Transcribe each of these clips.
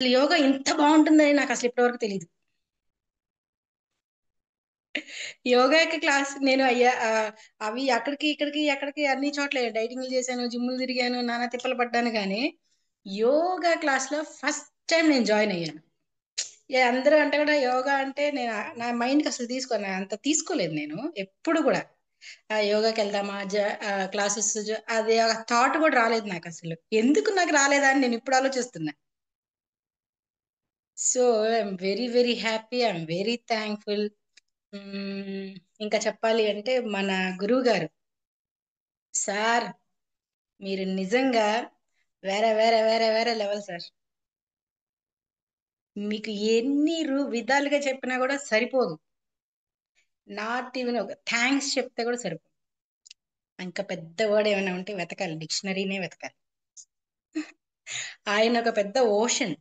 అసలు యోగా ఇంత బాగుంటుందని నాకు అసలు ఇప్పటివరకు తెలియదు. యోగాకి క్లాస్ నేను అయ్యా అవి అక్కడికి ఇక్కడికి ఎక్కడికి అన్ని చోట్ల డైటింగ్లు చేశాను, జిమ్ములు తిరిగాను, నానా తిప్పలు పడ్డాను. కానీ యోగా క్లాస్ లో ఫస్ట్ టైం నేను జాయిన్ అయ్యాను. అందరూ అంటే కూడా యోగా అంటే నేను నా మైండ్కి అసలు తీసుకోను, అంత తీసుకోలేదు నేను ఎప్పుడు కూడా. యోగాకి వెళ్దామా, క్లాసెస్, అది థాట్ కూడా రాలేదు నాకు అసలు. ఎందుకు నాకు రాలేదా అని నేను ఇప్పుడు ఆలోచిస్తున్నా. So I'm very very happy, I'm very thankful. ఇంకా చెప్పాలి అంటే మన గురువు గారు, సార్, మీరు నిజంగా వేరే వేరే వేరే వేరే లెవెల్ సార్. మీకు ఎన్ని విధాలుగా చెప్పినా కూడా సరిపోదు. నాట్ ఈవెన్ ఒక థ్యాంక్స్ చెప్తే కూడా సరిపోదు. ఇంకా పెద్ద వర్డ్ ఏమైనా ఉంటే వెతకాలి, డిక్షనరీనే వెతకాలి. ఆయన ఒక పెద్ద ఓషన్,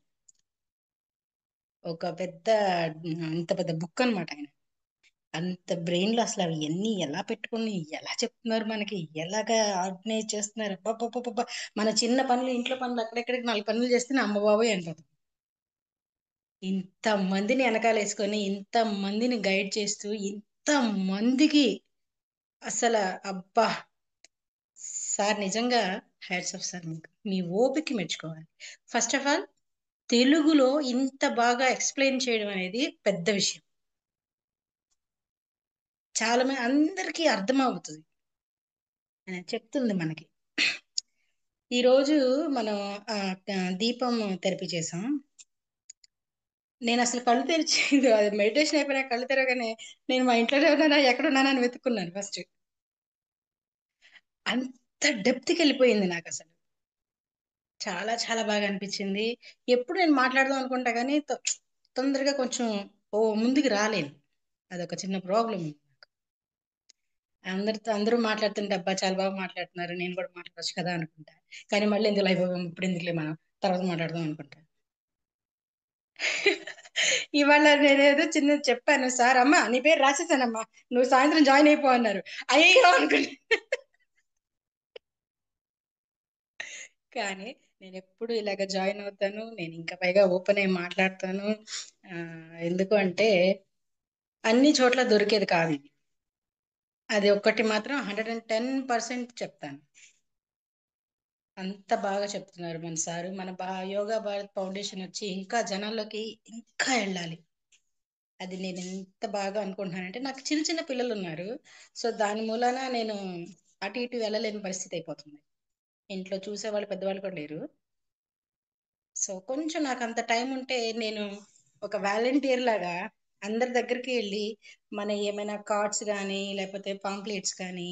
ఒక పెద్ద ఇంత పెద్ద బుక్ అన్నమాట ఆయన. అంత బ్రెయిన్ లో అసలు అవి ఎన్ని ఎలా పెట్టుకుని ఎలా చెప్తున్నారు, మనకి ఎలాగా ఆర్గనైజ్ చేస్తున్నారు. అబ్బబ్బబ్బబ్బబ్బా! మన చిన్న పనులు, ఇంట్లో పనులు, అక్కడెక్కడికి 4 పనులు చేస్తే అమ్మ బాబోయ్ అనిపోతాం. ఇంత మందిని వెనకాల వేసుకొని, ఇంత మందిని గైడ్ చేస్తూ, ఇంత మందికి అసలు, అబ్బా! సార్ నిజంగా హ్యాట్స్ ఆఫ్ సార్. మీకు మీ ఓపిక మెచ్చుకోవాలి. ఫస్ట్ ఆఫ్ ఆల్, తెలుగులో ఇంత బాగా ఎక్స్ప్లెయిన్ చేయడం అనేది పెద్ద విషయం. చాలా మంది అందరికీ అర్థం అవుతుంది అని చెప్తుంది మనకి. ఈ రోజు మనం ఆ, దీపం థెరపీ చేసాం. నేను అసలు కళ్ళు తెరిచి అది మెడిటేషన్ అయిపోయినా కళ్ళు తెరవగానే నేను మా ఇంట్లోనే ఉన్నానా, ఎక్కడ ఉన్నానా అని వెతుక్కున్నాను ఫస్ట్. అంత డెప్త్కి వెళ్ళిపోయింది నాకు అసలు. చాలా చాలా బాగా అనిపించింది. ఎప్పుడు నేను మాట్లాడదాం అనుకుంటా కానీ తొందరగా కొంచెం ముందుకు రాలేను. అదొక చిన్న ప్రాబ్లం. అందరూ మాట్లాడుతుంటే అబ్బా చాలా బాగా మాట్లాడుతున్నారు, నేను కూడా మాట్లాడవచ్చు కదా అనుకుంటా. కానీ మళ్ళీ ఎందుకు అయిపోయాం, ఇప్పుడు ఎందుకులే, మనం తర్వాత మాట్లాడదాం అనుకుంటా. ఇవాళ నేనేదో చిన్నది చెప్పాను, సార్ అమ్మా నీ పేరు రాసేసానమ్మా, నువ్వు సాయంత్రం జాయిన్ అయిపో అన్నారు. అయ్యో అనుకుంటా. కానీ నేను ఎప్పుడు ఇలాగ జాయిన్ అవుతాను, నేను ఇంకా పైగా ఓపెన్ అయ్యి మాట్లాడతాను. ఆ, ఎందుకు అంటే అన్ని చోట్ల దొరికేది కాదు ఇది. అది ఒక్కటి మాత్రం 110% చెప్తాను. అంత బాగా చెప్తున్నారు మన సారు. మన యోగా భారత్ ఫౌండేషన్ వచ్చి ఇంకా జనాల్లోకి ఇంకా వెళ్ళాలి. అది నేను ఎంత బాగా అనుకుంటున్నానంటే, నాకు చిన్న చిన్న పిల్లలు ఉన్నారు. సో దాని మూలాన నేను అటు ఇటు వెళ్ళలేని పరిస్థితి అయిపోతుంది. ఇంట్లో చూసేవాళ్ళు పెద్దవాళ్ళు కూడా లేరు. సో కొంచెం నాకు అంత టైం ఉంటే నేను ఒక వాలంటీర్ లాగా అందరి దగ్గరికి వెళ్ళి, మన ఏమైనా కార్డ్స్ కానీ లేకపోతే పాంప్లెట్స్ కానీ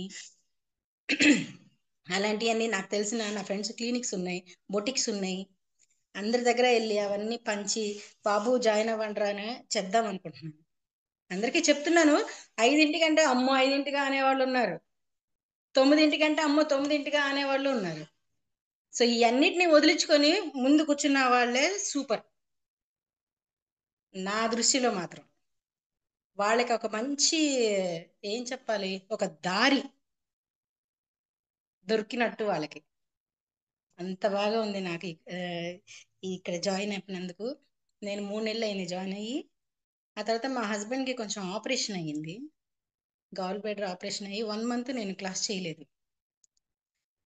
అలాంటివన్నీ, నాకు తెలిసిన నా ఫ్రెండ్స్ క్లినిక్స్ ఉన్నాయి, బొటిక్స్ ఉన్నాయి, అందరి దగ్గర వెళ్ళి అవన్నీ పంచి బాబు జాయిన్ అవ్వండిరా అని చెప్దాం అనుకుంటున్నాను. అందరికీ చెప్తున్నాను. 5:00కంటే అమ్మో 5:00గా అనేవాళ్ళు ఉన్నారు, 9:00కంటే అమ్మో 9:00గా అనేవాళ్ళు ఉన్నారు. సో ఈ అన్నిటిని వదిలించుకొని ముందు కూర్చున్న వాళ్ళే సూపర్, నా దృష్టిలో మాత్రం. వాళ్ళకి ఒక మంచి, ఏం చెప్పాలి, ఒక దారి దొరికినట్టు వాళ్ళకి. అంత బాగా ఉంది నాకు ఇక్కడ జాయిన్ అయిపోయినందుకు. నేను 3 నెలలు అయింది జాయిన్ అయ్యి. ఆ తర్వాత మా హస్బెండ్కి కొంచెం ఆపరేషన్ అయ్యింది, గాల్ బ్లాడర్ ఆపరేషన్ అయ్యి 1 మంత్ నేను క్లాస్ చేయలేదు.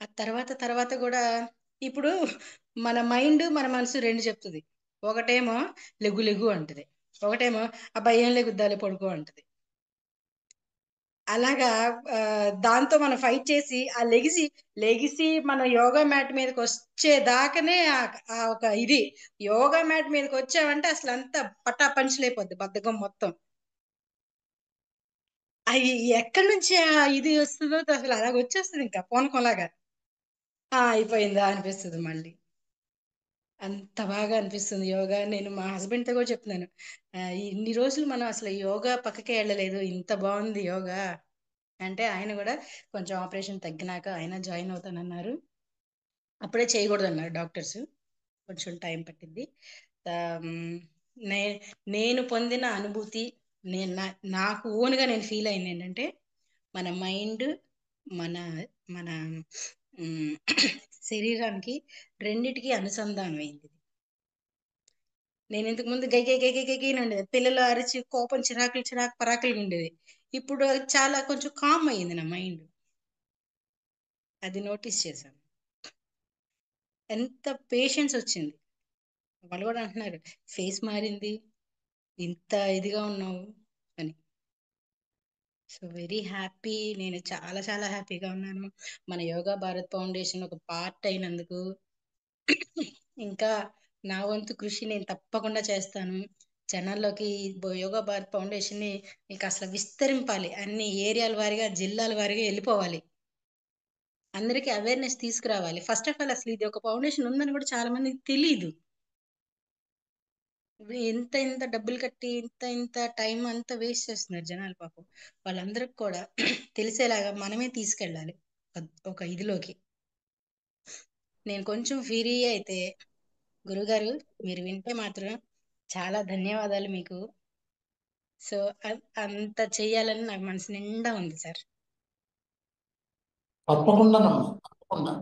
ఆ తర్వాత కూడా ఇప్పుడు మన మైండ్ మన మనసు రెండు చెప్తుంది. ఒకటేమో లెగ్గు లెగ్గు అంటది, ఒకటేమో అబ్బాయి ఏం లెగుద్దాలి పడుకో అంటది. అలాగా దాంతో మనం ఫైట్ చేసి ఆ లెగిసి మన యోగా మ్యాట్ మీదకి వచ్చేదాకానే ఆ ఒక ఇది, యోగా మ్యాట్ మీదకి వచ్చామంటే అసలు అంతా పట్టా పంచలైపోద్ది బద్ధకం మొత్తం. అవి ఎక్కడి నుంచి ఇది వస్తుందో అసలు అలాగ వచ్చేస్తుంది, ఇంకా పూనకంలాగా అయిపోయిందా అనిపిస్తుంది మళ్ళీ. అంత బాగా అనిపిస్తుంది యోగా. నేను మా హస్బెండ్తో కూడా చెప్తున్నాను, ఇన్ని రోజులు మనం అసలు యోగా పక్కకే వెళ్ళలేదు, ఇంత బాగుంది యోగా అంటే. ఆయన కూడా కొంచెం ఆపరేషన్ తగ్గినాక ఆయన జాయిన్ అవుతానన్నారు. అప్పుడే చేయకూడదు అన్నారు డాక్టర్స్, కొంచెం టైం పట్టింది. మ్, నే నేను పొందిన అనుభూతి, నేను నాకు ఓన్గా నేను ఫీల్ అయింది ఏంటంటే, మన మైండ్, మన మన మ్, శరీరానికి రెండిటికి అనుసంధానం అయింది. నేను ఇంతకు ముందు గై గై గై గై గై గై అని ఉండేది. పిల్లలు అరిచి కోపం చిరాకులు చిరాకు పరాకులుగా ఉండేది. ఇప్పుడు చాలా కొంచెం కామ్ అయ్యింది నా మైండ్. అది నోటీస్ చేశాను. ఎంత పేషెన్స్ వచ్చింది. వాళ్ళు కూడా అంటున్నారు, ఫేస్ మారింది, ఇంత ఇదిగా ఉన్నావు అని. So very happy. నేను చాలా చాలా హ్యాపీగా ఉన్నాను. మన యోగా భారత్ ఫౌండేషన్ ఒక పార్ట్ అయినందుకు. ఇంకా నా వంతు కృషి నేను తప్పకుండా చేస్తాను. జనాల్లోకి యోగా భారత్ ఫౌండేషన్ని మీకు అసలు విస్తరింపాలి. అన్ని ఏరియాల వారీగా, జిల్లాల వారీగా వెళ్ళిపోవాలి. అందరికీ అవేర్నెస్ తీసుకురావాలి. ఫస్ట్ ఆఫ్ ఆల్ అసలు ఇది ఒక ఫౌండేషన్ ఉందని కూడా చాలా మందికి తెలీదు. ఇప్పుడు ఇంత ఇంత డబ్బులు కట్టి ఇంత ఇంత టైం అంతా వేస్ట్ చేస్తున్నారు జనాలు పాపం. వాళ్ళందరికి కూడా తెలిసేలాగా మనమే తీసుకెళ్ళాలి ఒక ఇదిలోకి. నేను కొంచెం ఫ్రీ అయితే, గురుగారు మీరు వింటే మాత్రం చాలా ధన్యవాదాలు మీకు. సో అంత చెయ్యాలని నాకు మనసు నిండా ఉంది సార్. తప్పకుండానమ్మా, తప్పకుండా.